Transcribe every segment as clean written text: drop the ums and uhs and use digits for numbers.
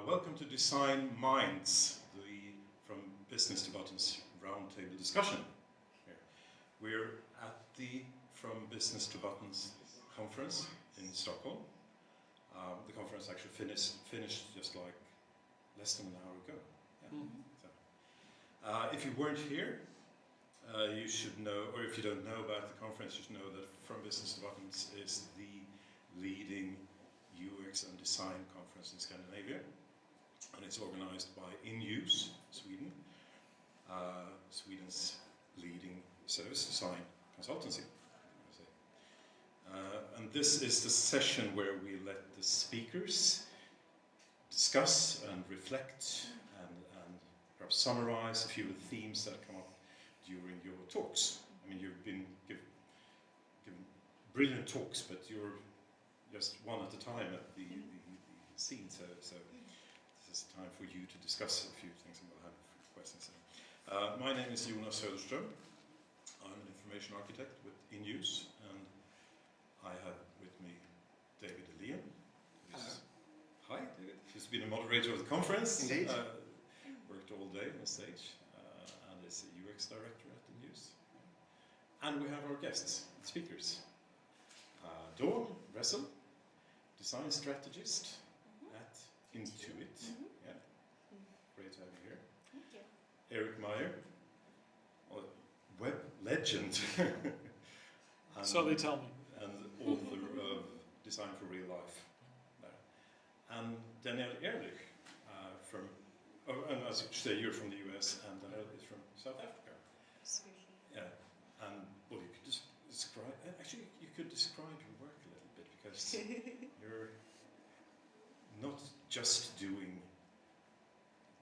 Welcome to Design Minds, from Business to Buttons Roundtable discussion. We're at the From Business to Buttons conference in Stockholm. The conference actually finished just like less than an hour ago. Yeah. So, if you weren't here, you should know, or if you don't know about the conference, you should know that From Business to Buttons is the leading UX and design conference in Scandinavia, and it's organized by In Use Sweden, Sweden's leading service design consultancy. And this is the session where we let the speakers discuss and reflect and perhaps summarize a few of the themes that come up during your talks. I mean, you've been given brilliant talks, but you're just one at a time at the scene, so this is time for you to discuss a few things and we'll have a few questions. My name is Jonas Söderström. I'm an information architect with In Use, and I have with me David Elian. Hi, David. He's been a moderator of the conference. Indeed. Worked all day on stage, and is a UX director at In Use. And we have our guests, speakers. Dawn Ressel, design strategist at Intuit. Yeah. Great to have you here. Thank you. Eric Meyer, web legend. And, So they tell me. And author of Design for Real Life. And Danielle Ehrlich and as you say, you're from the US, and Danielle is from South Africa. Absolutely. Yeah. And well, you could just describe. Actually, you could describe your work a little bit, because you're not just doing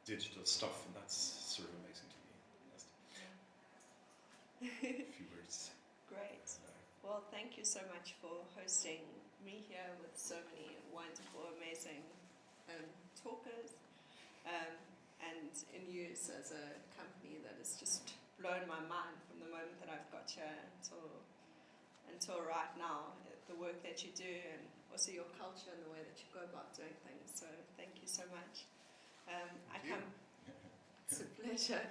digital stuff, and that's sort of amazing to me. A few words. Great. Well, thank you so much for hosting me here with so many wonderful, amazing talkers. And In Use as a company that has just blown my mind from the moment that I've got here until right now. The work that you do, and also your culture and the way that you go about doing things. So thank you so much. It's a pleasure.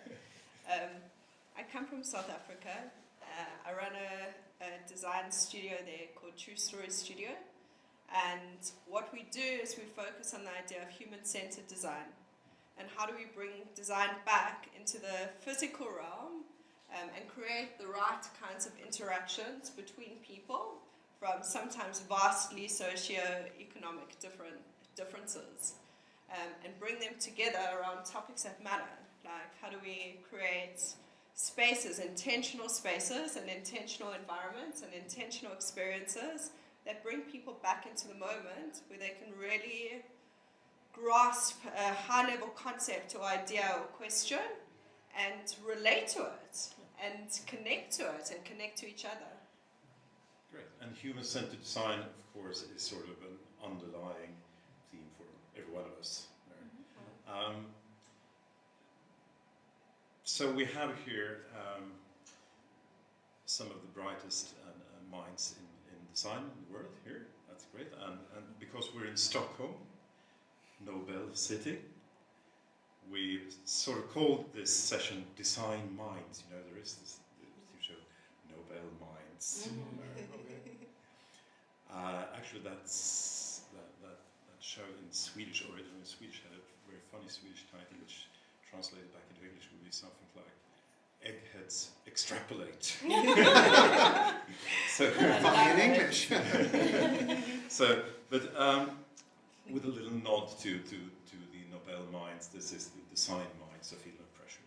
I come from South Africa. I run a design studio there called True Story Studio. And what we do is we focus on the idea of human-centered design. And how do we bring design back into the physical realm and create the right kinds of interactions between people from sometimes vastly socio-economic differences, and bring them together around topics that matter. Like, how do we create spaces, intentional spaces and intentional environments and intentional experiences that bring people back into the moment, where they can really grasp a high-level concept or idea or question and relate to it and connect to each other. Great. And human-centered design, of course, is sort of an underlying theme for every one of us. So we have here some of the brightest minds in design in the world here. That's great. And because we're in Stockholm, Nobel City, we sort of called this session Design Minds. You know, there is this TV show, Nobel Minds. Actually, that show in Swedish, originally in Swedish, had a very funny Swedish title, which translated back into English would be something like "Eggheads Extrapolate." So Funny in English. So, but with a little nod to the Nobel Minds, this is the Design Minds, so feel no pressure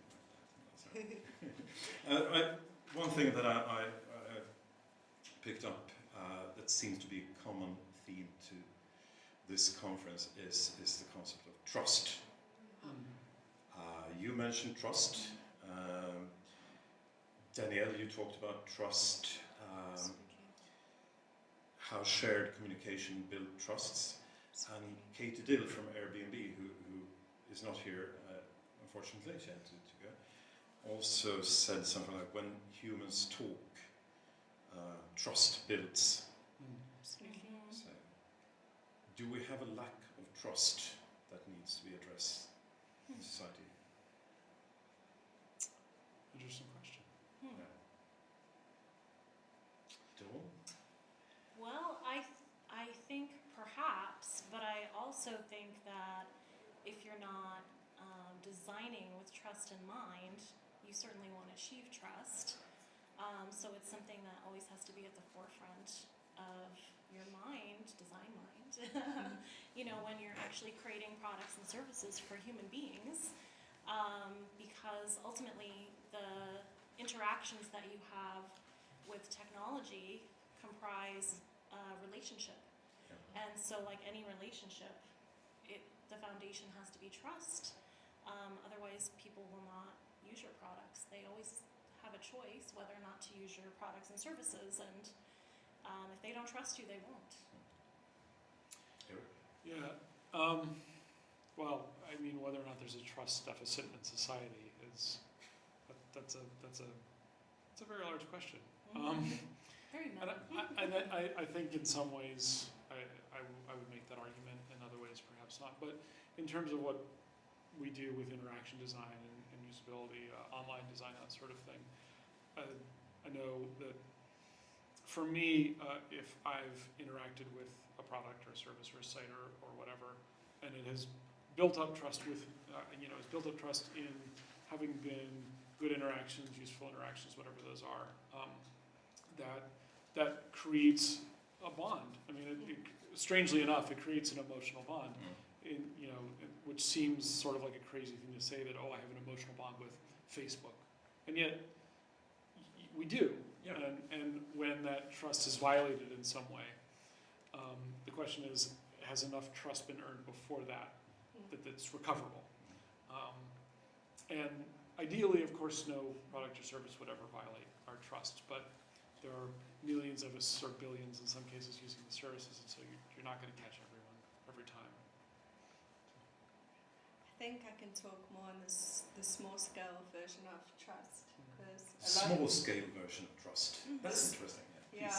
like that. One thing that I picked up that seems to be a common theme to this conference is the concept of trust. You mentioned trust. Danielle, you talked about trust, how shared communication builds trusts. And Katie Dill from Airbnb, who is not here, unfortunately, she had to go, also said something like, when humans talk, trust builds. Absolutely. So, do we have a lack of trust that needs to be addressed in society? Interesting question. Yeah. Joel? Well, I think perhaps, but I also think that if you're not designing with trust in mind, you certainly want to achieve trust. So it's something that always has to be at the forefront of your mind, design mind, you know, when you're actually creating products and services for human beings, because ultimately the interactions that you have with technology comprise relationship. Yeah. And so like any relationship, the foundation has to be trust. Otherwise people will not use your products. They always have a choice whether or not to use your products and services, and if they don't trust you, they won't. Eric? Yeah. Well, I mean, whether or not there's a trust deficit in society is that's a very large question. Very And meta. I think in some ways I would make that argument. In other ways, perhaps not. But in terms of what we do with interaction design and usability, online design, that sort of thing, I know that for me, if I've interacted with a product or a service or a site or whatever, and it has built up trust with, it's built up trust in having been good interactions, useful interactions, whatever those are, that creates a bond. I mean, strangely enough, it creates an emotional bond. Which seems sort of like a crazy thing to say that, I have an emotional bond with Facebook. And yet, we do. Yeah. And when that trust is violated in some way, the question is, has enough trust been earned before that it's recoverable? And ideally, of course, no product or service would ever violate our trust, but there are millions of us, or billions in some cases, using the services, and so you're not going to catch everyone every time. I think I can talk more on the small scale version of trust. Small scale version of trust. That's interesting. Yeah.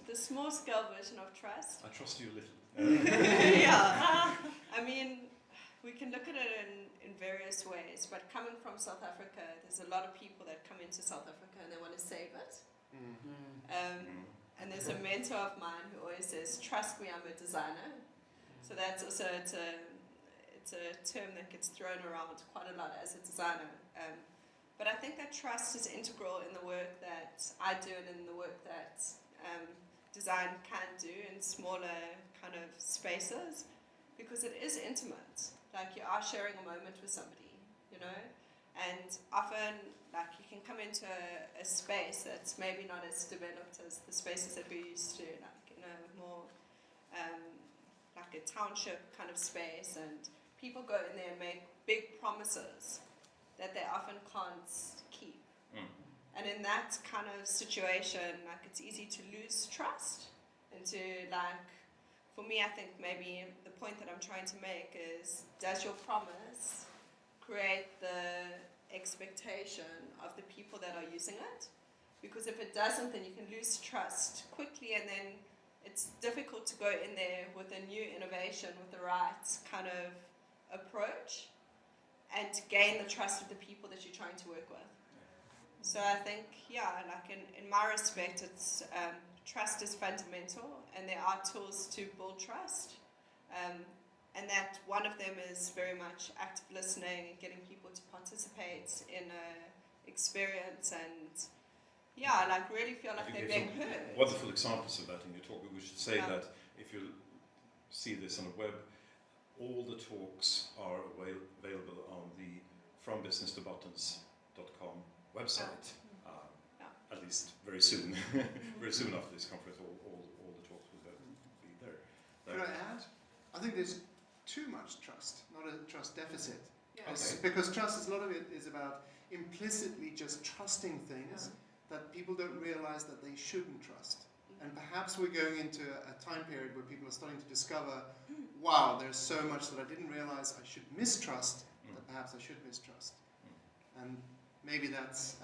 The small scale version of trust. I trust you a little. Yeah. I mean, we can look at it in various ways, but coming from South Africa, there's a lot of people that come into South Africa and they want to save it. And there's a mentor of mine who always says, "Trust me, I'm a designer." So that's also it's a term that gets thrown around quite a lot as a designer. But I think that trust is integral in the work that I do and in the work that design can do in smaller kind of spaces, because it is intimate. Like, you are sharing a moment with somebody, and often, like, you can come into a space that's maybe not as developed as the spaces that we're used to, like in a more like a township kind of space, and people go in there and make big promises that they often can't keep. And in that kind of situation, like, it's easy to lose trust and to, like, for me, I think maybe the point that I'm trying to make is, does your promise create the expectation of the people that are using it? Because if it doesn't, then you can lose trust quickly, and then it's difficult to go in there with a new innovation, with the right kind of approach, and to gain the trust of the people that you're trying to work with. So I think, like in my respect, it's trust is fundamental, and there are tools to build trust. And that one of them is very much active listening and getting people to participate in an experience, and like really feel like they're being heard. Wonderful examples of that in your talk. We should say that if you see this on the web, all the talks are available on the FromBusinessToButtons.com website. At least very soon. Very soon after this conference, all the talks will be there. Could I add? I think there's too much trust, not a trust deficit. Yes. Okay. Because trust, a lot of it is about implicitly just trusting things that people don't realize that they shouldn't trust. And perhaps we're going into a time period where people are starting to discover, wow, there's so much that I didn't realize I should mistrust, that perhaps I should mistrust. And maybe that's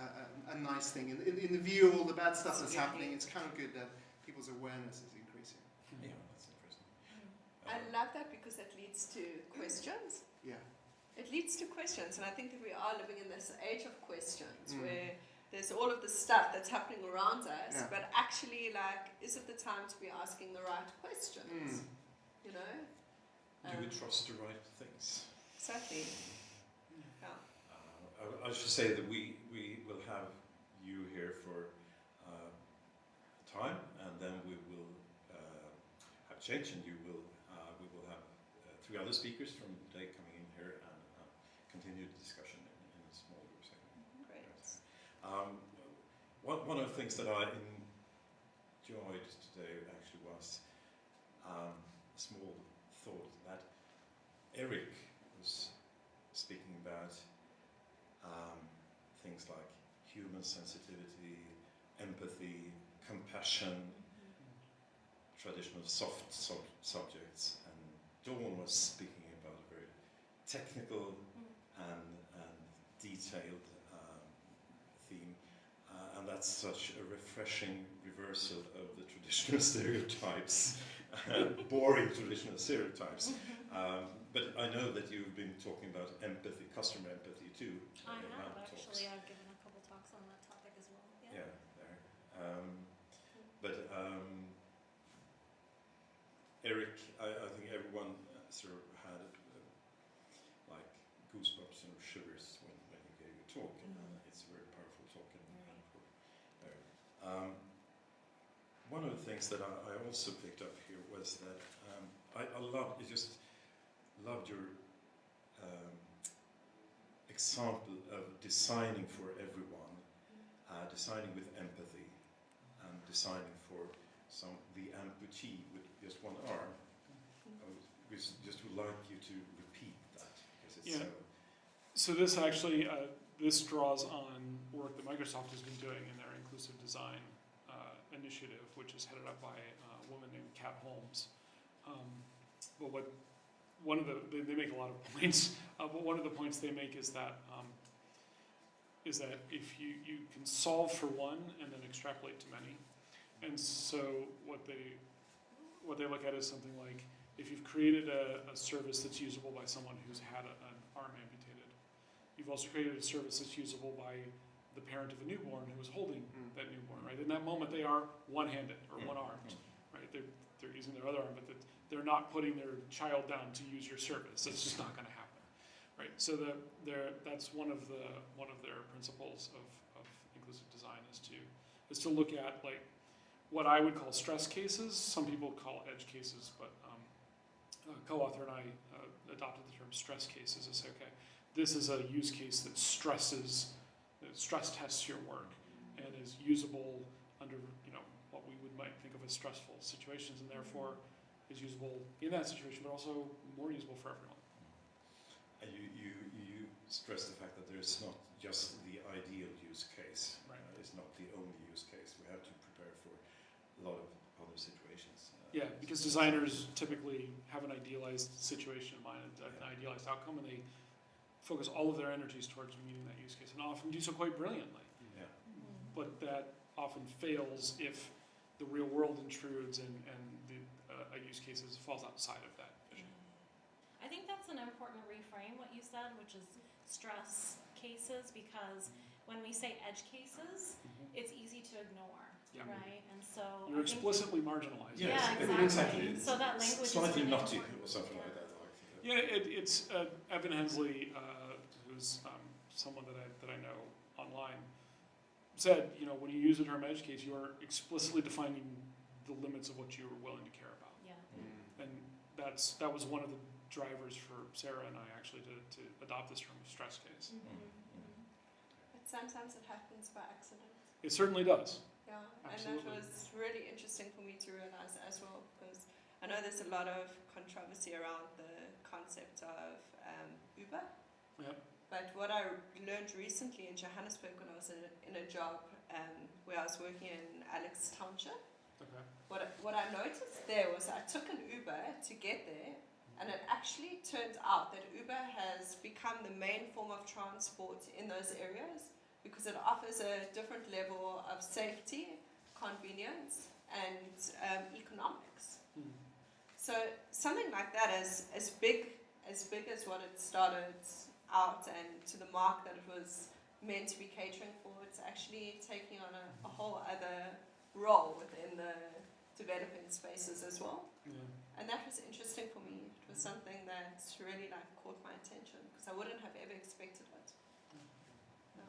a nice thing. In the view of all the bad stuff that's happening, it's kind of good that people's awareness is increasing. Yeah, that's interesting. I love have that because it leads to questions. Yeah. It leads to questions, and I think that we are living in this age of questions Mm. where there's all of the stuff that's happening around us, Yeah. but actually, like, is it the time to be asking the right questions? Mm. You know? Do we trust the right things? Exactly. Yeah. I should say that we will have you here for time, and then we will have change, and we will have 3 other speakers from the day coming in here and continue the discussion in a small group setting. Great. One of the things that I enjoyed today actually was a small thought that Eric was speaking about things like human sensitivity, empathy, compassion, traditional soft subjects, and Dawn was speaking about a very technical and detailed theme, and that's such a refreshing reversal of the traditional stereotypes, boring traditional stereotypes. But I know that you've been talking about empathy, customer empathy too. I in have Roundtables. actually. I've given a couple talks on that topic as well. Yeah, there. But Eric, I think everyone sort of had like goosebumps and shivers when you gave your talk, and it's a very powerful talk. One of the things that I also picked up here was that I loved your example of designing for everyone, designing with empathy, and designing for the amputee with just one arm. I just would like you to repeat that because it's Yeah. So this actually, this draws on work that Microsoft has been doing in their inclusive design initiative, which is headed up by a woman named Kat Holmes. But they make a lot of points, but one of the points they make is that if you can solve for one and then extrapolate to many, and so what they look at is something like if you've created a service that's usable by someone who's had an arm amputated, you've also created a service that's usable by the parent of a newborn who is holding that newborn, right? In that moment, they are one-handed or one-armed, right? They're using their other arm, but they're not putting their child down to use your service. That's just not going to happen, right? So that's one of their principles of inclusive design is to look at like what I would call stress cases. Some people call edge cases, but a co-author and I adopted the term stress cases to say, okay, this is a use case that stress tests your work and is usable under what we might think of as stressful situations, and therefore is usable in that situation, but also more usable for everyone. And you stress the fact that there's not just the ideal use case. Right. It's not the only use case. We have to prepare for a lot of other situations. Yeah, because designers typically have an idealized situation in mind, an idealized outcome, and they focus all of their energies towards meeting that use case, and often do so quite brilliantly. Yeah. But that often fails if the real world intrudes and a use case falls outside of that vision. I think that's an important reframe, what you said, which is stress cases, because when we say edge cases, it's easy to ignore, Yeah. right? And so You're explicitly marginalized. Yeah, Yes, exactly. So that language is slightly really nutty important. or something like that. Yeah, it's Evan Hensley, who's someone that I know online, said, when you use the term edge case, you are explicitly defining the limits of what you are willing to care about. Yeah. And that was one of the drivers for Sarah and I actually to adopt this term of stress case. But sometimes it happens by accident. It certainly does. Yeah, Absolutely. and that was really interesting for me to realize as well, because I know there's a lot of controversy around the concept of Uber. Yep. But what I learned recently in Johannesburg when I was in a job where I was working in Alex Township, Okay. what I noticed there was I took an Uber to get there, and it actually turned out that Uber has become the main form of transport in those areas because it offers a different level of safety, convenience, and economics. So something like that is as big as what it started out and to the mark that it was meant to be catering for. It's actually taking on a whole other role within the developing spaces as well. Yeah. And that was interesting for me. It was something that really like caught my attention because I wouldn't have ever expected it. No.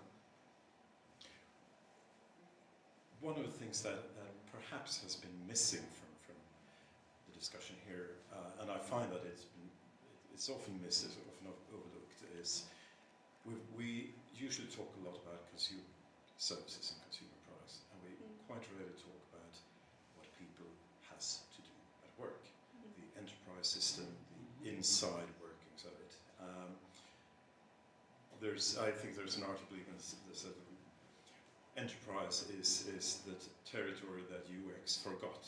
One of the things that perhaps has been missing from the discussion here, and I find that it's often missed, it's often overlooked, is we usually talk a lot about consumer services and consumer products, and we quite rarely talk about what people has to do at work, the enterprise system, the inside workings of it. I think there's an article even that said enterprise is the territory that UX forgot.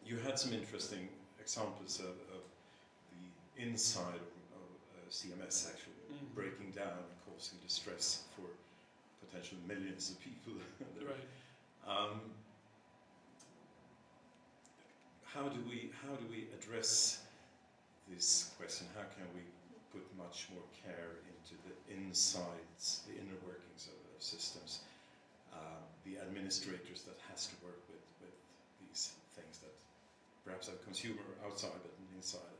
You had some interesting examples of the inside of CMS actually breaking down and causing distress for potential millions of people. Right. How do we address this question? How can we put much more care into the insides, the inner workings of systems, the administrators that has to work with these things that perhaps a consumer outside but inside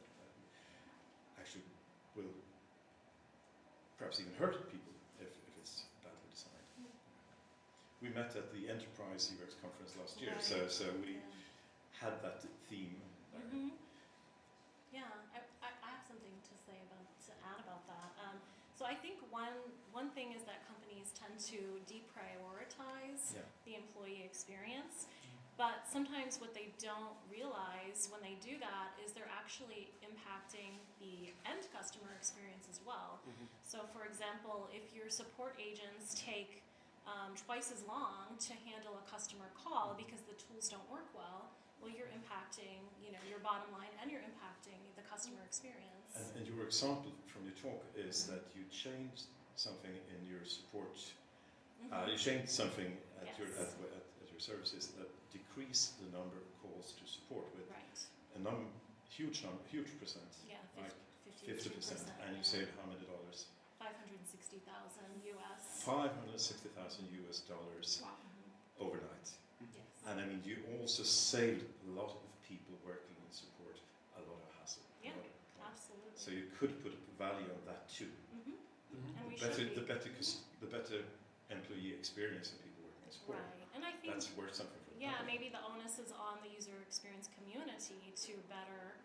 actually will perhaps even hurt people if it's badly designed. We met at the Enterprise UX conference last year, Right. so we had that theme there. Yeah, I have something to add about that. So I think one thing is that companies tend to deprioritize the employee experience, but sometimes what they don't realize when they do that is they're actually impacting the end customer experience as well. So for example, if your support agents take twice as long to handle a customer call because the tools don't work well, you're impacting, your bottom line, and you're impacting the customer experience. And your example from your talk is that you changed something in your support. You changed something at Yes. your services that decreased the number of calls to support with Right. a huge percent, Yeah, like 50%. 50%, and you saved how many dollars? $560,000 US. $560,000 Wow. overnight. Yes. And I mean, you also saved a lot of people working in support a lot of hassle. Yeah, a lot of absolutely. So you could put a value on that too. And we The better employee experience of people working in support. Right, and I think That's worth something for the yeah, company. maybe the onus is on the user experience community to better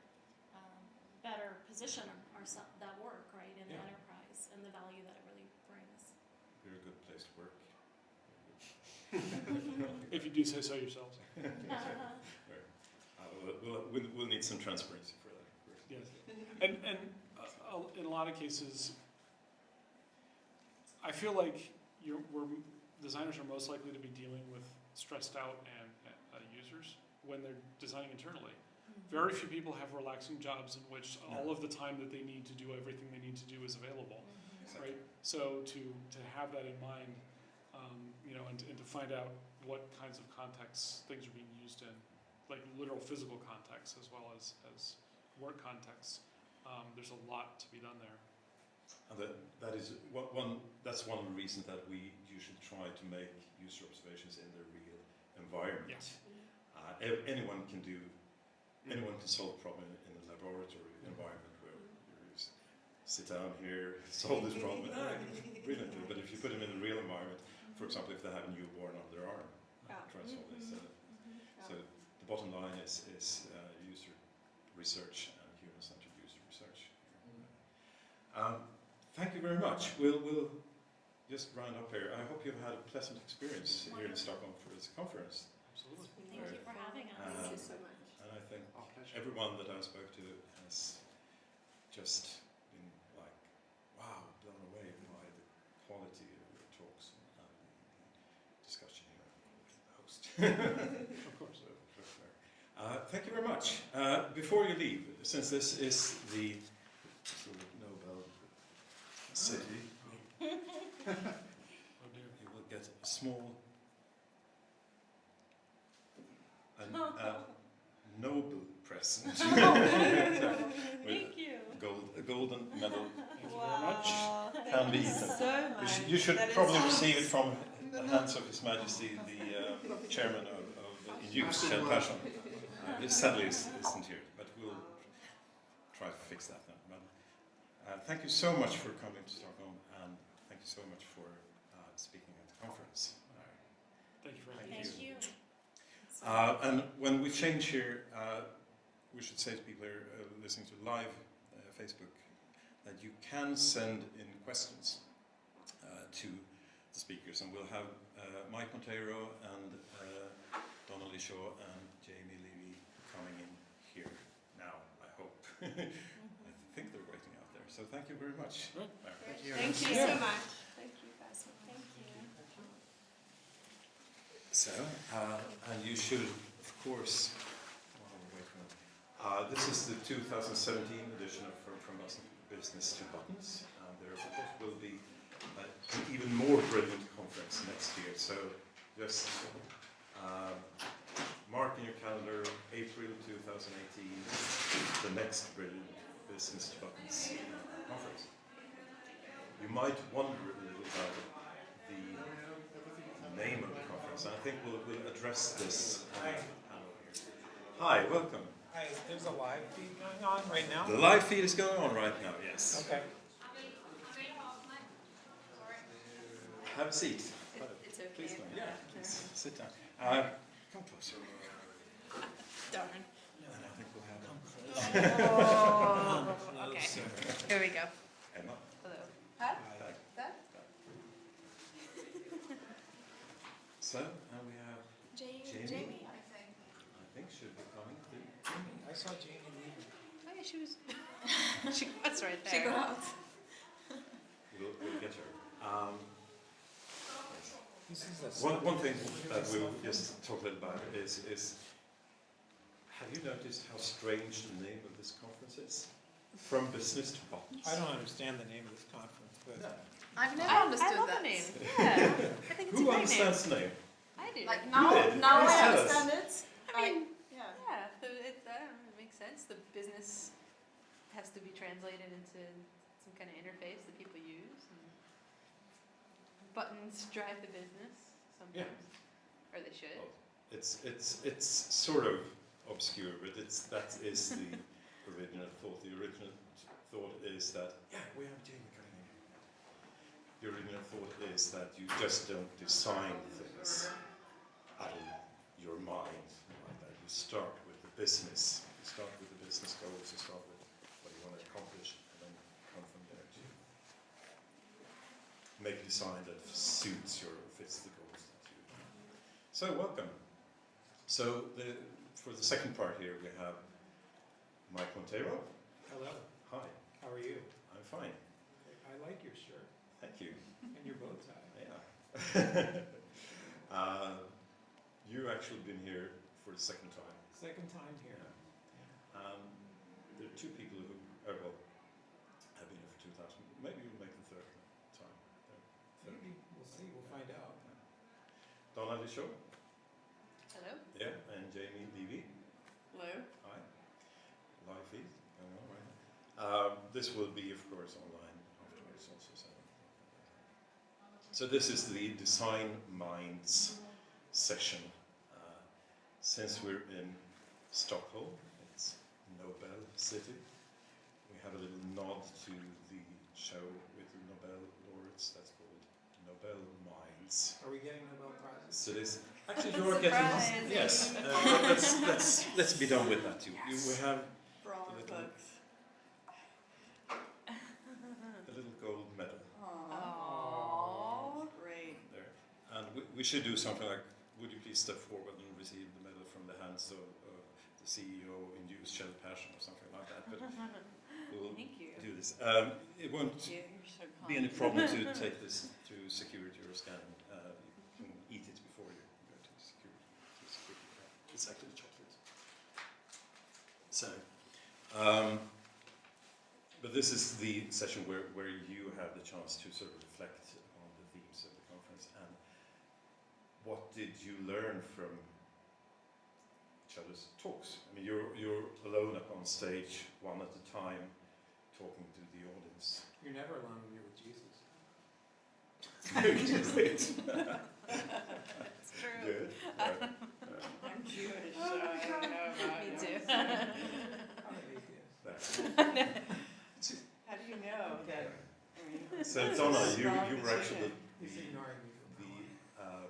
position that work right in the Yeah. enterprise and the value that it really brings. We're a good place to work. If you do say so yourselves. We'll need some transparency for that. Yes. And in a lot of cases, I feel like designers are most likely to be dealing with stressed out and users when they're designing internally. Very few people have relaxing jobs in which all of the time that they need to do everything they need to do is available, Exactly. right? So to have that in mind, and to find out what kinds of contexts things are being used in, like literal physical contexts as well as work contexts, there's a lot to be done there. And that's one of the reasons that we usually try to make user observations in their real environment. Anyone can solve a problem in a laboratory environment where you just sit down here, solve this problem brilliantly. But if you put them in a real environment, for example, if they have a newborn on their arm, try to solve this. So the bottom line is user research and human-centered user research. Thank you very much. We'll just round up here. I hope you've had a pleasant experience here in Stockholm for this conference. Absolutely. Thank you for having us. Thank you so much. And I think Our pleasure. everyone that I spoke to has just been like, wow, blown away by the quality of your talks and the discussion here with the host. Of course. Thank you very much. Before you leave, since this is the sort of Nobel city, Oh dear. you will get a small and Nobel present. Thank you. A golden medal Thank you very much. can be eaten. So much. You should That is probably so- receive it from the hands of His Majesty, the chairman of Induced, Kjell Persson. He sadly isn't here, but we'll try to fix that now. But, thank you so much for coming to Stockholm, and thank you so much for speaking at the conference. Thank you for having Thank me. Thank you. And when we change here, we should say to people here listening to live Facebook that you can send in questions to the speakers, and we'll have Mike Monteiro and Donnelly Shaw and Jamie Levy coming in here now, I hope. I think they're waiting out there. So thank you very much. Right. Thank you. Thank you Yeah. so much. Thank you guys so much. Thank you. So, and you should, of course, this is the 2017 edition of From Business to Buttons. There, of course, will be an even more brilliant conference next year. So, just mark in your calendar April 2018, the next brilliant Business to Buttons conference. You might wonder a little about the name of the conference. I think we'll address this panel here. Hi, welcome. Hi, there's a live feed going on right now? The live feed is going on right now, yes. Okay. Have a seat. It's okay. Please, yeah, please sit down. Come closer. Darn. And I think we'll have Oh, okay. Here we go. Emma. Hello. Hi. Hi. That? So, and we have Jamie. I think should be coming too. I saw Jamie leaving. Oh yeah, she was. That's right there. She go out. We'll get her. This is a One thing that we'll just talk a little about is have you noticed how strange the name of this conference is? From Business to Buttons. I don't understand the name of this conference, but No. I've never I understood love that. the name. Yeah. I think it's Who a great understands the name? name. I do. Like now, Good. now Please I tell us. understand it. I mean, yeah. yeah, it makes sense. The business has to be translated into some kind of interface that people use. And buttons drive the business sometimes, or they should. Well, it's sort of obscure, but that is the original thought. The original thought is that we have Jamie coming in. The original thought is that you just don't design things out of your mind like that. You start with the business. You start with the business goals. You start with what you want to accomplish, and then come from there to make a design that suits your fits the goals that you. So welcome. So for the second part here we have Mike Monteiro. hello, Hi, how are you? I'm fine. I like your shirt Thank you. and your bow tie. Yeah. You actually been here for the second time. Second time here. There are two people who have been here for 2000. Maybe you'll make the third time. Maybe, we'll see, we'll find out. Donnelly Shaw. Hello. Yeah, and Jamie Levy. Hello. Hi. Live feed going on right now. This will be, of course, online afterwards also. So this is the Design Minds session. Since we're in Stockholm, it's Nobel City. We have a little nod to the show with the Nobel laureates. That's called Nobel Minds. Are we getting Nobel Prizes? So this actually you are getting Surprise. yes. Let's be done with that too. We have Bronze Little- books. a little gold medal Aww. Great. there, and we should do something like, would you please step forward and receive the medal from the hands of the CEO, Induced, Kjell Persson, or something like that. But we'll Thank you. do this. It won't You're so kind. be any problem to take this to security or scan. You can eat it before you go to security. It's actually chocolate. So, but this is the session where you have the chance to sort of reflect on the themes of the conference and what did you learn from each other's talks. I mean, you're alone up on stage, one at a time, talking to the audience. You're never alone when you're with Jesus. It's true. Good. I'm Jewish, so I don't know about Me it. too. I'm an atheist. That's- How do you know that? I mean, So Donna, you strong were actually decision. He's ignoring me from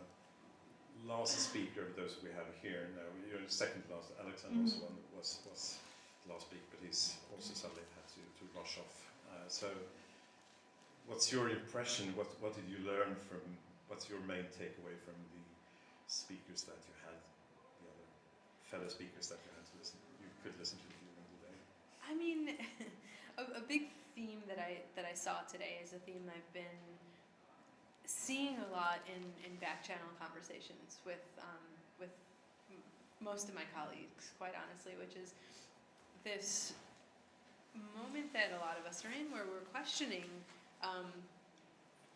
the last speaker of those we have here. No, you're the second last. Alexander was the one that was the last speaker, but he's also sadly had to rush off. So, what's your impression? What did you learn from? What's your main takeaway from the speakers that you had, the other fellow speakers that you could listen to during the day? I mean, a big theme that I saw today is a theme I've been seeing a lot in back channel conversations with most of my colleagues, quite honestly, which is this moment that a lot of us are in where we're questioning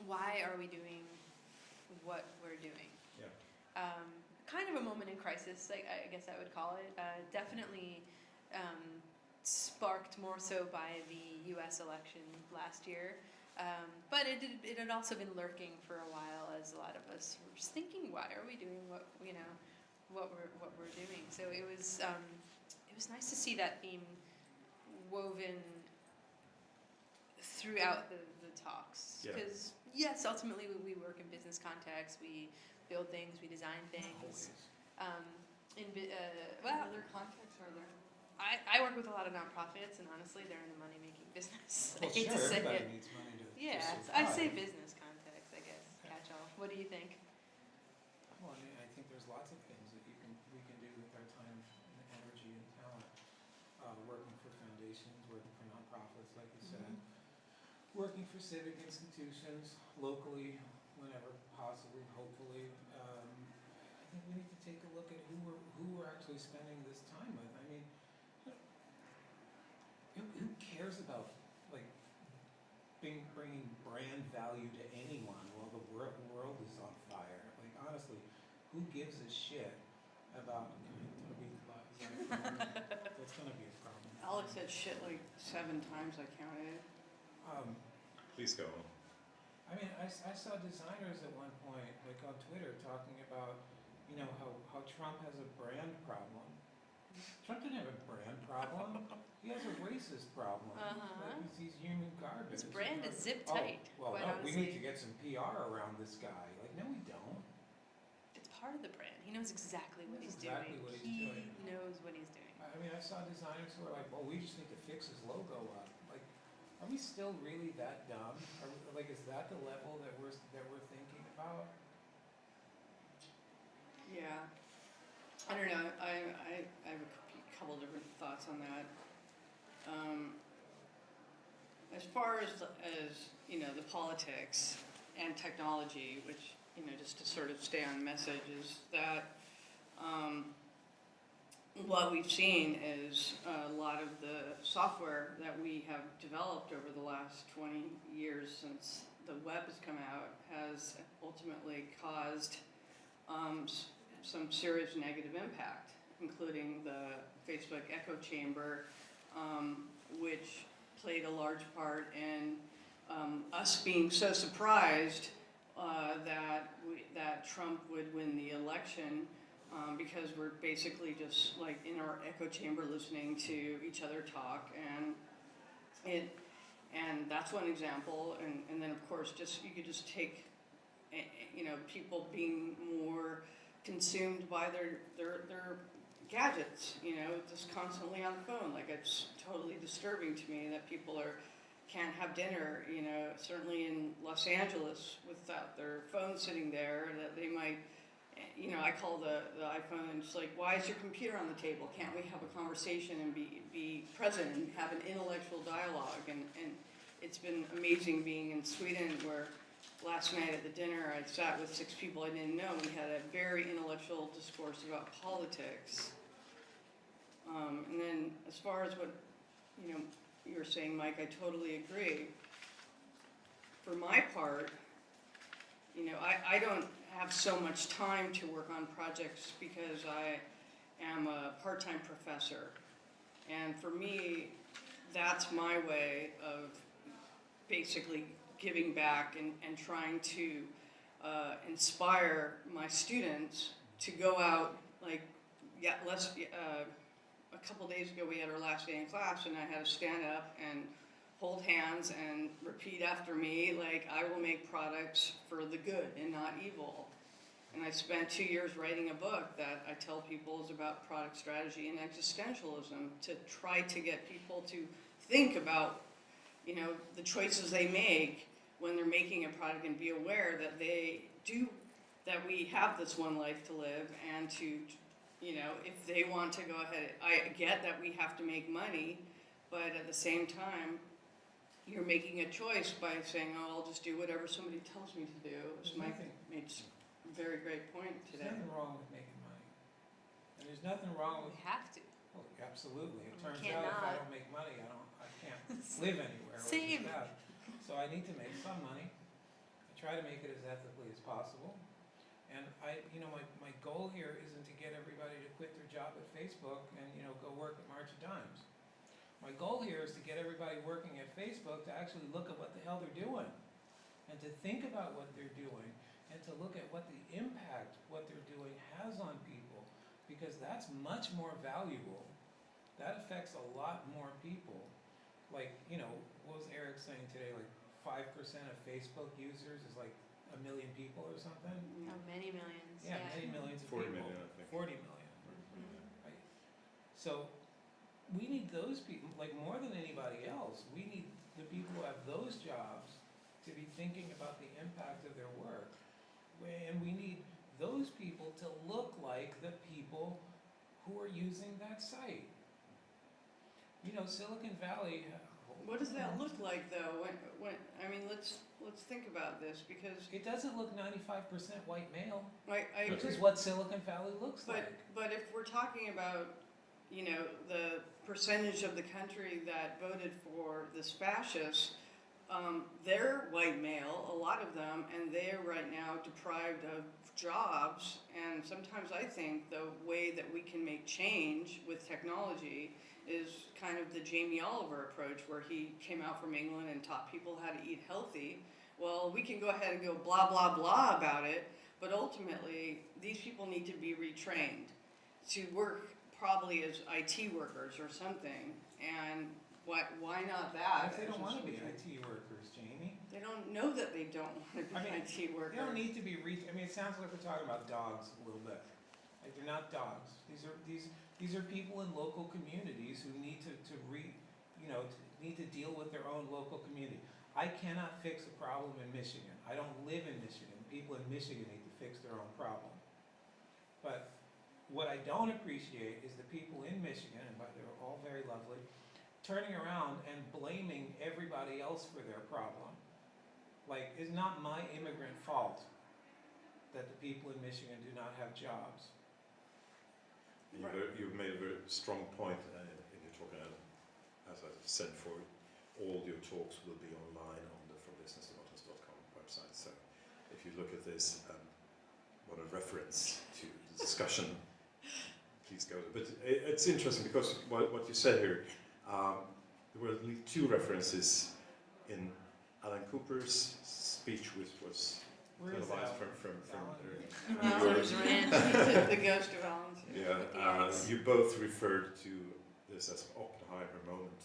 why are we doing what we're doing. Yeah. Kind of a moment in crisis, I guess I would call it. Definitely sparked more so by the U.S. election last year. But it had also been lurking for a while, as a lot of us were just thinking, why are we doing what we're doing? So it was nice to see that theme woven throughout the talks. Yeah. Because yes, ultimately we work in business contexts, we build things, we design things. What other contexts are there? I work with a lot of nonprofits, and honestly, they're in the money-making business. Well, I hate sure, to say everybody it. needs money to Yeah, survive. I say business context, I guess. Catch-all. What do you think? Well, I mean, I think there's lots of things that we can do with our time and energy and talent. Working for foundations, working for nonprofits, like you said, working for civic institutions locally, whenever possible, hopefully. I think we need to take a look at who we're actually spending this time with. I mean, who cares about like bringing brand value to anyone while the world is on fire? Like honestly, who gives a shit about? That's gonna be a problem. Alex said shit like 7 times, I counted. Please go on. I mean, I saw designers at one point, like on Twitter, talking about, you know, how Trump has a brand problem. Trump didn't have a brand problem. He has a racist problem. Like he's human garbage. His brand is zip Oh, tight. well, quite no, we honestly. need to get some PR around this guy. Like, no, we don't. It's part of the brand. He knows exactly what he's Exactly doing. what he's he doing. knows what he's doing. I mean, I saw designers who are like, well, we just need to fix his logo up. Like, are we still really that dumb? Like, is that the level that we're thinking about? Yeah. I don't know. I have a couple different thoughts on that. As far as you know, the politics and technology, which, you know, just to sort of stay on message, is that what we've seen is a lot of the software that we have developed over the last 20 years since the web has come out has ultimately caused some serious negative impact, including the Facebook echo chamber, which played a large part in us being so surprised that Trump would win the election, because we're basically just like in our echo chamber listening to each other talk, and that's one example, and then of course you could just take, you know, people being more consumed by their gadgets, you know, just constantly on the phone. Like, it's totally disturbing to me that people can't have dinner, you know, certainly in Los Angeles without their phone sitting there, that they might, you know, I call the iPhone and it's like, why is your computer on the table? Can't we have a conversation and be present and have an intellectual dialogue? And it's been amazing being in Sweden, where last night at the dinner I sat with 6 people I didn't know. We had a very intellectual discourse about politics. And then as far as what, you know, you were saying, Mike, I totally agree. For my part, you know, I don't have so much time to work on projects because I am a part-time professor. And for me, that's my way of basically giving back and trying to inspire my students to go out. Like, a couple days ago we had our last day in class, and I had to stand up and hold hands and repeat after me, like, I will make products for the good and not evil. And I spent 2 years writing a book that I tell people is about product strategy and existentialism, to try to get people to think about, you know, the choices they make when they're making a product, and be aware that that we have this one life to live, and to, you know, if they want to go ahead, I get that we have to make money, but at the same time, you're making a choice by saying, oh, I'll just do whatever somebody tells me to do. As Mike made a very great point today. There's nothing wrong with making money. And there's nothing wrong with, We have to. oh, absolutely. It We turns out if I cannot. don't make money, I can't live anywhere, which is Same. bad. So I need to make some money. I try to make it as ethically as possible. And my goal here isn't to get everybody to quit their job at Facebook and, go work at March of Dimes. My goal here is to get everybody working at Facebook to actually look at what the hell they're doing, and to think about what they're doing, and to look at what the impact what they're doing has on people, because that's much more valuable. That affects a lot more people. Like, what was Eric saying today? Like 5% of Facebook users is like 1 million people or something? Oh, many millions. Yeah, many millions of 40 people. million, I think. 40 million. Right. So we need those people, like more than anybody else, we need the people who have those jobs to be thinking about the impact of their work. And we need those people to look like the people who are using that site. Silicon Valley. What does that look like, though? Let's think about this, because It doesn't look 95% white male, I which agree. is what Silicon Valley looks like. But if we're talking about, the percentage of the country that voted for this fascist, they're white male, a lot of them, and they're right now deprived of jobs. And sometimes I think the way that we can make change with technology is kind of the Jamie Oliver approach, where he came out from England and taught people how to eat healthy. Well, we can go ahead and go blah, blah, blah about it, but ultimately, these people need to be retrained to work probably as IT workers or something. And why not that? If they don't as a want to be solution? IT workers, Jamie. They don't know that they don't want to be IT workers. They don't need to be it sounds like we're talking about dogs a little bit. Like, they're not dogs. These are people in local communities who need to need to deal with their own local community. I cannot fix a problem in Michigan. I don't live in Michigan. People in Michigan need to fix their own problem. But what I don't appreciate is the people in Michigan, and they're all very lovely, turning around and blaming everybody else for their problem. Like, it's not my immigrant fault that the people in Michigan do not have jobs. You've made a very strong point in your talk, and as I said, for all your talks will be online on the forbusinessdevelopers.com website. So if you look at this and want a reference to the discussion, please go there. But it's interesting because what you said here, there were at least 2 references in Alan Cooper's speech, which was Where is televised Alan? from Alan New York. the ghost of Alan. Yeah, you both referred to this as an Oppenheimer moment.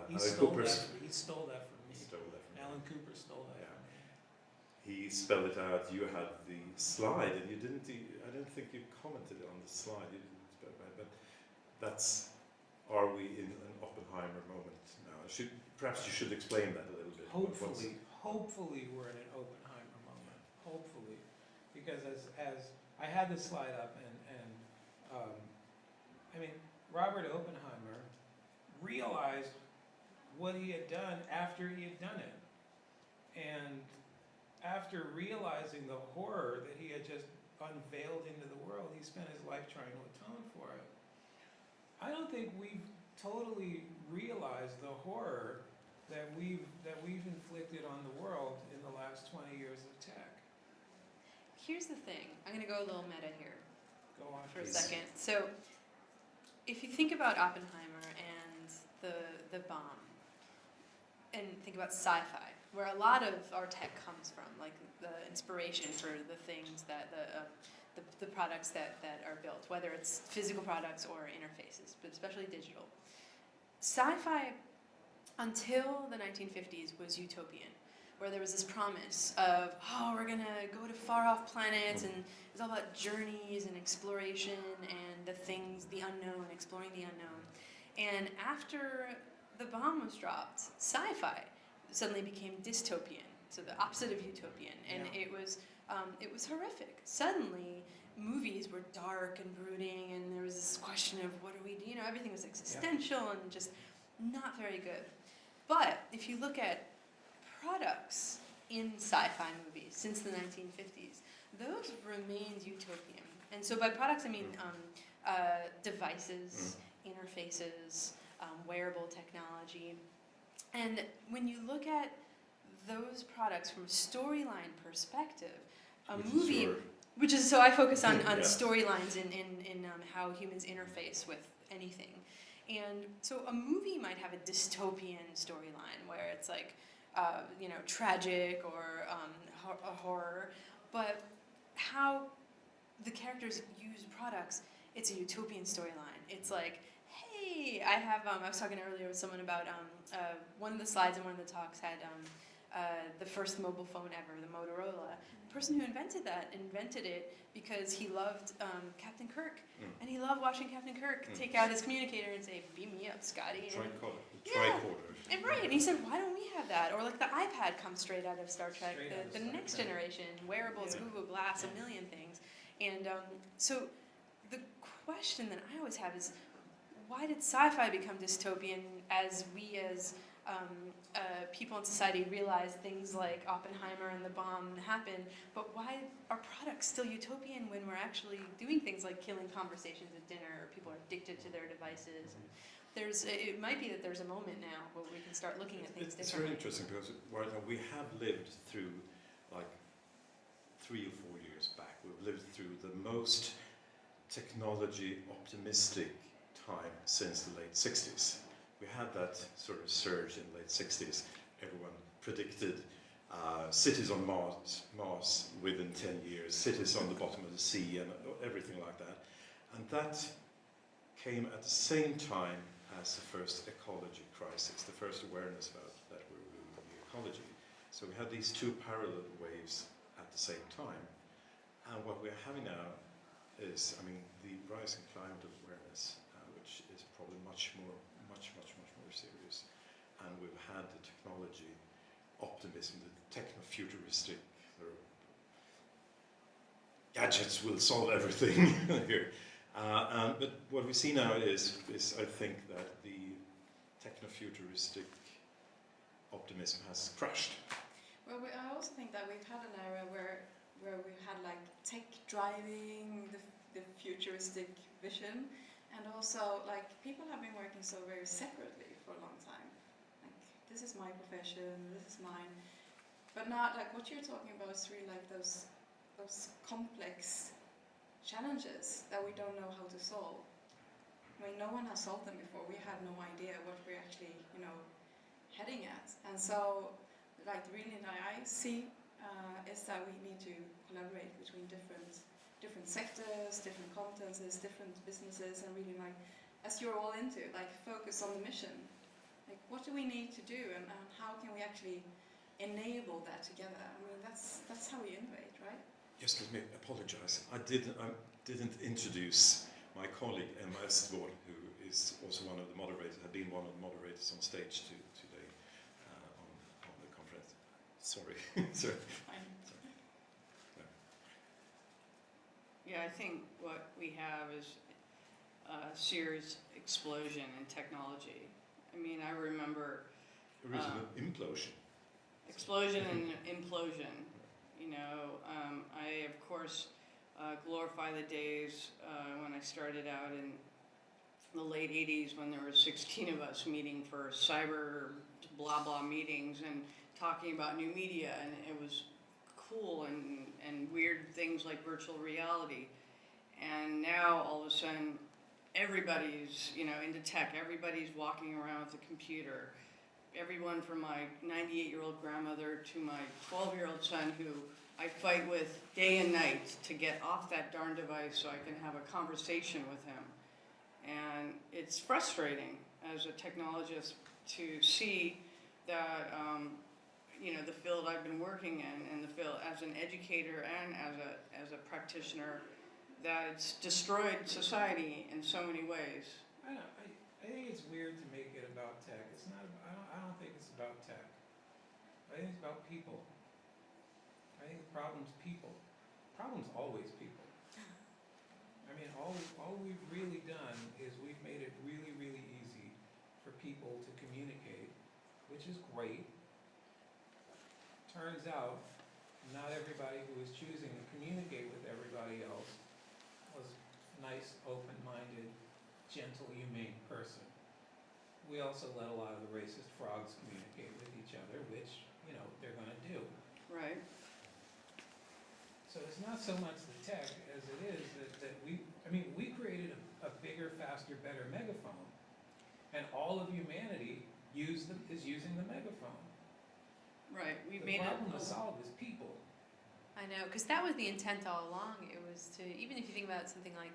He Alan stole Cooper's that from me. He stole that from Alan me. Cooper stole that Yeah. from me. He spelled it out. You had the slide, and you didn't. I don't think you commented on the slide. You didn't spell it out, but that's. Are we in an Oppenheimer moment now? Perhaps you should explain that a little bit. Hopefully we're in an Oppenheimer moment. Hopefully, because as I had this slide up, and Robert Oppenheimer realized what he had done after he had done it, and after realizing the horror that he had just unveiled into the world, he spent his life trying to atone for it. I don't think we've totally realized the horror that we've inflicted on the world in the last 20 years of tech. Here's the thing. I'm going to go a little meta here. Go on. for a Please. second. So, if you think about Oppenheimer and the bomb, and think about sci-fi, where a lot of our tech comes from, like the inspiration for the things that the products that are built, whether it's physical products or interfaces, but especially digital. Sci-fi, until the 1950s, was utopian, where there was this promise of, oh, we're gonna go to far-off planets, and it's all about journeys and exploration and the things, the unknown, exploring the unknown. And after the bomb was dropped, sci-fi suddenly became dystopian, so the opposite of utopian, and it was horrific. Suddenly, movies were dark and brooding, and there was this question of what are we, everything was existential and just not very good. But if you look at products in sci-fi movies since the 1950s, those remained utopian. And so by products, I mean devices, interfaces, wearable technology. And when you look at those products from a storyline perspective, so I focus on storylines in how humans interface with anything. And so a movie might have a dystopian storyline where it's like, tragic or a horror, but how the characters use products, it's a utopian storyline. It's like, hey, I was talking earlier with someone about one of the slides in one of the talks had the first mobile phone ever, the Motorola. The person who invented it because he loved Captain Kirk, and he loved watching Captain Kirk take out his communicator and say, "Beam me up, Scotty." Tricorder. And right, and he said, "Why don't we have that?" Or like the iPad comes straight out of Star Trek, the next generation, wearables, Google Glass, a million things. And so the question that I always have is, why did sci-fi become dystopian as we as people in society realize things like Oppenheimer and the bomb happen, but why are products still utopian when we're actually doing things like killing conversations at dinner, or people are addicted to their devices? And it might be that there's a moment now where we can start looking at things It's differently. very interesting because we have lived through, like 3 or 4 years back, we've lived through the most technology optimistic time since the late 60s. We had that sort of surge in the late 60s. Everyone predicted cities on Mars within 10 years, cities on the bottom of the sea, and everything like that. And that came at the same time as the first ecology crisis, the first awareness about that we're losing the ecology. So we had these two parallel waves at the same time. And what we're having now is, the rising climate awareness, which is probably much more serious. And we've had the technology optimism, the techno-futuristic gadgets will solve everything here. But what we see now is I think that the techno-futuristic optimism has crashed. Well, I also think that we've had an era where we've had like tech driving the futuristic vision, and also like people have been working so very separately for a long time. Like, this is my profession, this is mine, but not like what you're talking about is really like those complex challenges that we don't know how to solve. No one has solved them before. We have no idea what we're actually, heading at. And so, like, really that I see is that we need to collaborate between different sectors, different competences, different businesses, and really, like, as you're all into, like, focus on the mission. Like, what do we need to do, and how can we actually enable that together? That's how we innovate, right? Just let me apologize. I didn't introduce my colleague Emma Estvård, who is also one of the moderators, had been one of the moderators on stage today on the conference. Sorry. Sorry. Yeah, I think what we have is a serious explosion in technology. I remember There is an implosion. explosion and implosion. I of course glorify the days when I started out in the late 80s when there were 16 of us meeting for cyber blah blah meetings and talking about new media, and it was cool and weird things like virtual reality. And now all of a sudden, everybody's, you know, into tech. Everybody's walking around with a computer. Everyone from my 98-year-old grandmother to my 12-year-old son, who I fight with day and night to get off that darn device so I can have a conversation with him. And it's frustrating as a technologist to see that, you know, the field I've been working in, and the field as an educator and as a practitioner, that it's destroyed society in so many ways. I think it's weird to make it about tech. It's not. I don't think it's about tech. I think it's about people. I think the problem's people. Problem's always people. I mean, all we've really done is we've made it really, really easy for people to communicate, which is great. Turns out, not everybody who was choosing to communicate with everybody else was a nice, open-minded, gentle, humane person. We also let a lot of the racist frogs communicate with each other, which, you know, they're going to do. Right. So it's not so much the tech as it is that we created a bigger, faster, better megaphone, and all of humanity is using the megaphone. Right. We've The made problem it. to solve is people. I know, because that was the intent all along. It was to, even if you think about something like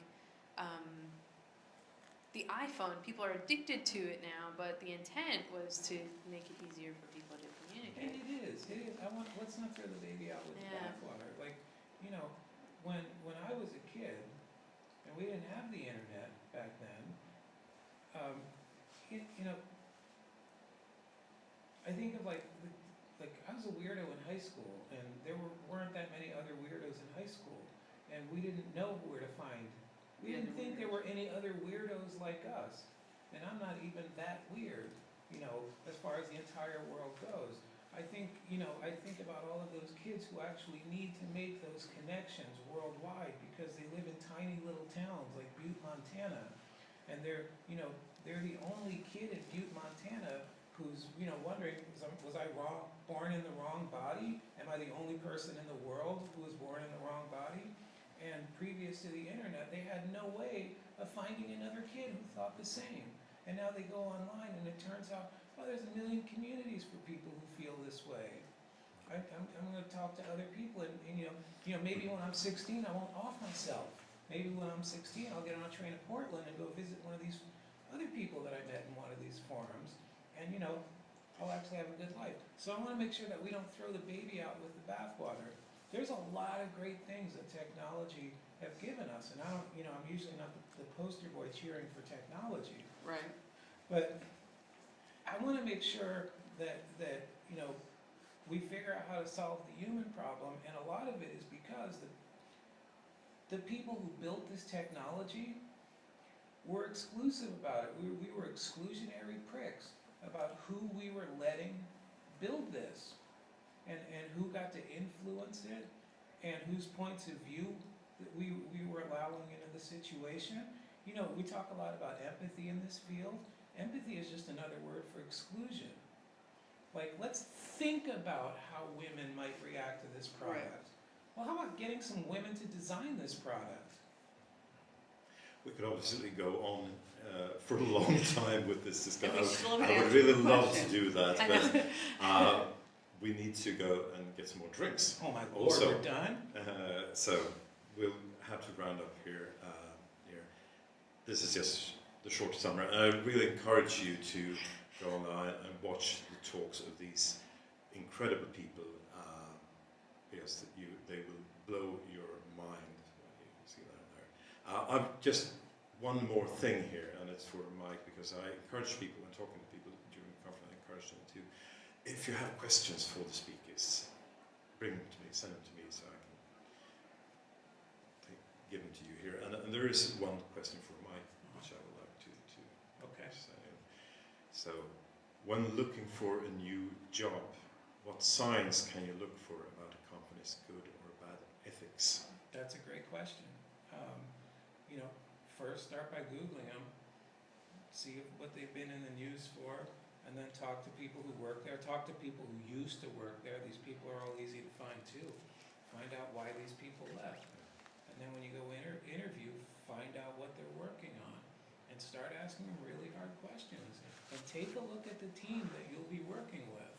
the iPhone, people are addicted to it now, but the intent was to make it easier for people to And communicate. it is. Let's not throw the baby out with the Yeah. bathwater. Like, you know, when I was a kid, and we didn't have the internet back then, you know, I think of like I was a weirdo in high school, and there weren't that many other weirdos in high school, and we didn't know where to find. We didn't think there were any other weirdos like us, and I'm not even that weird, you know, as far as the entire world goes. I think about all of those kids who actually need to make those connections worldwide because they live in tiny little towns like Butte, Montana, and they're the only kid in Butte, Montana who's, you know, wondering, was I born in the wrong body? Am I the only person in the world who was born in the wrong body? And previous to the internet, they had no way of finding another kid who thought the same. And now they go online, and it turns out, oh, there's a million communities for people who feel this way. I'm going to talk to other people, and you know, maybe when I'm 16, I won't off myself. Maybe when I'm 16, I'll get on a train to Portland and go visit one of these other people that I met in one of these forums, and you know, I'll actually have a good life. So I want to make sure that we don't throw the baby out with the bathwater. There's a lot of great things that technology have given us, and I'm usually not the poster boy cheering for technology. Right. But I want to make sure that you know, we figure out how to solve the human problem, and a lot of it is because the people who built this technology were exclusive about it. We were exclusionary pricks about who we were letting build this, and who got to influence it, and whose points of view that we were allowing into the situation. You know, we talk a lot about empathy in this field. Empathy is just another word for exclusion. Like, let's think about how women might react to this product. Right. Well, how about getting some women to design this product? We could obviously go on for a long time with this discussion. And I would really love to do that, but we need to go and get some more drinks. Oh my lord, Also, we're done? So we'll have to round up here. This is just the short summary. And I really encourage you to go online and watch the talks of these incredible people, because they will blow your mind when you see that there. I've just one more thing here, and it's for Mike, because I encourage people when talking to people during the conference, I encourage them to, if you have questions for the speakers, bring them to me, send them to me so I can give them to you here. And there is one question for Mike, which I would like to say. So, when looking for a new job, what signs can you look for about a company's good or bad ethics? That's a great question. You know, first start by Googling them, see what they've been in the news for, and then talk to people who work there. Talk to people who used to work there. These people are all easy to find too. Find out why these people left. And then when you go interview, find out what they're working on and start asking them really hard questions. And take a look at the team that you'll be working with.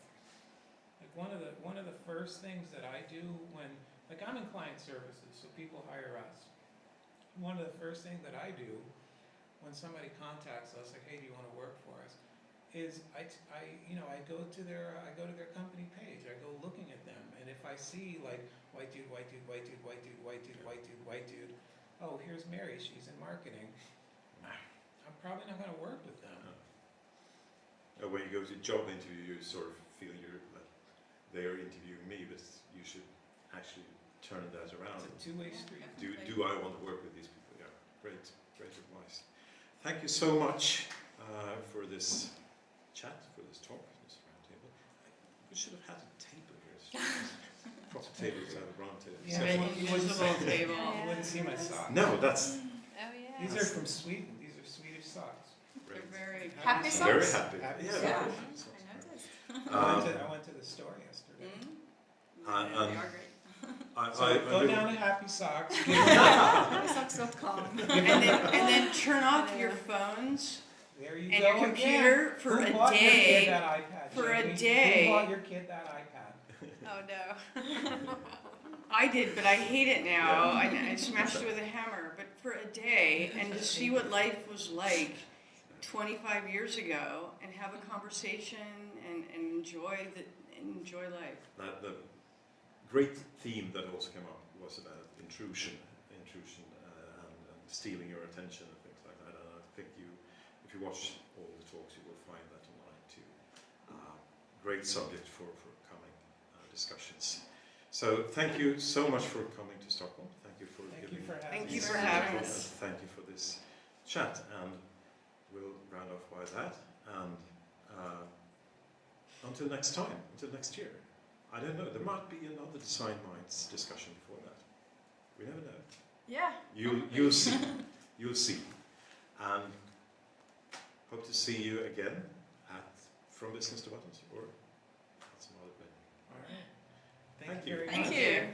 Like one of the first things that I do when, like I'm in client services, so people hire us. One of the first things that I do when somebody contacts us, like, hey, do you want to work for us? Is I go to their company page. I go looking at them, and if I see like white dude, white dude, white dude, white dude, white dude, white dude, white dude, oh, here's Mary, she's in marketing. I'm probably not going to work with them. When you go to job interview, you sort of feel they're interviewing me, but you should actually turn that around. It's a two-way street. Do I want to work with these people? Yeah, great advice. Thank you so much for this chat, for this talk, this roundtable. We should have had a table here. Proper tables out of roundtable. Yeah, Big you wouldn't invisible see- table. You wouldn't see my socks. No, that's Oh yeah. These are from Sweden. These are Swedish socks. They're great. very Happy socks. Very socks? happy. Happy Yeah, socks. very Yeah. happy socks, I noticed. I went to the store yesterday. Yeah, they are great. So go down to Happy Socks. Happysocks.com. And then turn off your phones There you and go your computer again. for Who a bought your kid day. that iPad, For a Jamie? day. Who bought your kid that iPad? Oh no. I did, but I hate it now. I smashed it with a hammer. But for a day, and to see what life was like 25 years ago, and have a conversation and enjoy life. The great theme that also came up was about intrusion and stealing your attention and things like that. And I think if you watch all the talks, you will find that online too. Great subject for coming discussions. So thank you so much for coming to Stockholm. Thank you for Thank you giving for having Thank us. you these for having input, us. and thank you for this chat. And we'll round off by that. And until next time, until next year. I don't know, there might be another Design Minds discussion before that. We never know. Yeah. You'll see. You'll see. And hope to see you again From Business to Buttons or at some other venue. All right. Thank you. very Thank much. you.